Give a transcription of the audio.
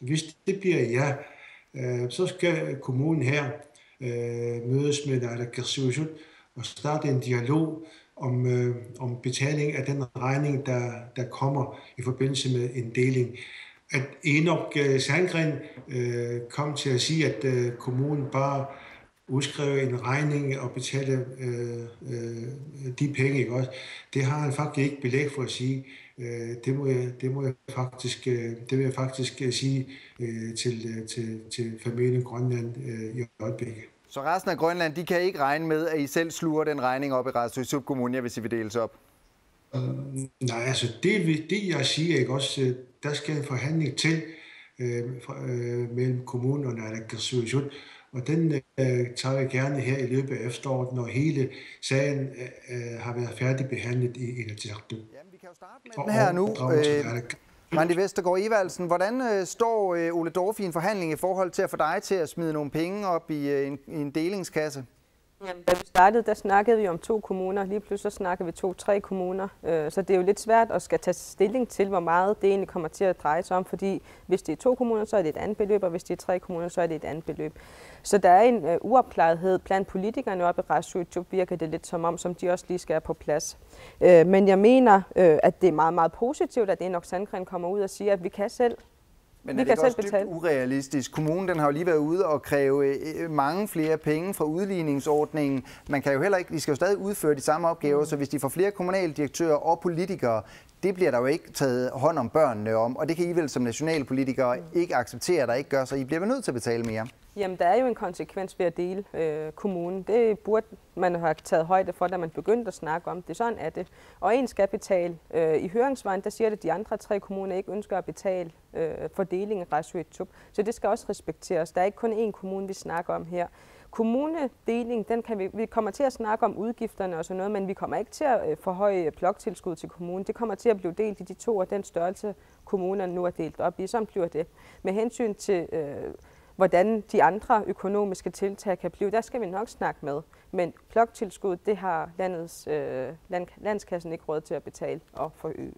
Hvis det bliver ja, så skal kommunen her mødes med naalakkersuisut og starte en dialog om betaling af den regning, der kommer i forbindelse med en deling. At Enoch Sandgren kom til at sige, at kommunen bare udskrive en regning og betale de penge, ikke også? Det har han faktisk ikke belæg for at sige. Det vil jeg faktisk sige til familien Grønland i øjeblikket. Så resten af Grønland, de kan ikke regne med, at I selv sluger den regning op i Qaasuit Kommune, hvis I vil deles op? Nej, altså det jeg siger, ikke også, der skal en forhandling til mellem kommunen og naalakkersuisut, og den tager jeg gerne her i løbet af efteråret, når hele sagen har været færdigbehandlet i Inatsisartut. Jamen, vi kan jo starte med den her nu. Randi Vestergaard Evaldsen, hvordan står Ole Dorph i en forhandling i forhold til at få dig til at smide nogle penge op i en delingskasse? Jamen, da vi startede, der snakkede vi om 2 kommuner. Lige pludselig så snakker vi 2-3 kommuner. Så det er jo lidt svært at skal tage stilling til, hvor meget det egentlig kommer til at dreje sig om. Fordi hvis det er 2 kommuner, så er det et andet beløb, og hvis det er 3 kommuner, så er det et andet beløb. Så der er en uopklarethed blandt politikerne oppe i Qaasuit, virker det lidt som de også lige skal have på plads. Men jeg mener, at det er meget, meget positivt, at Enoch Sandgren kommer ud og siger, at vi kan selv. Men er det ikke også dybt urealistisk? Kommunen den har jo lige været ude og kræve mange flere penge fra udligningsordningen. Man kan jo heller ikke, de skal jo stadig udføre de samme opgaver, så hvis de får flere kommunaldirektører og politikere, det bliver der jo ikke taget hånd om børnene om, og det kan I vel som nationalpolitikere ikke acceptere, der ikke gør, så I bliver nødt til at betale mere. Jamen, der er jo en konsekvens ved at dele kommunen. Det burde man have taget højde for, da man begyndte at snakke om det. Sådan er det. Og en skal betale. I høringsvejen, der siger det, at de andre 3 kommuner ikke ønsker at betale for deling af Qaasuit. Så det skal også respekteres. Der er ikke kun én kommune, vi snakker om her. Kommunedeling, vi kommer til at snakke om udgifterne og sådan noget, men vi kommer ikke til at forhøje bloktilskud til kommunen. Det kommer til at blive delt i de 2 af den størrelse, kommunerne nu er delt op i. Sådan bliver det. Med hensyn til hvordan de andre økonomiske tiltag kan blive, der skal vi nok snakke med. Men bloktilskud, det har landskassen ikke råd til at betale og forøge.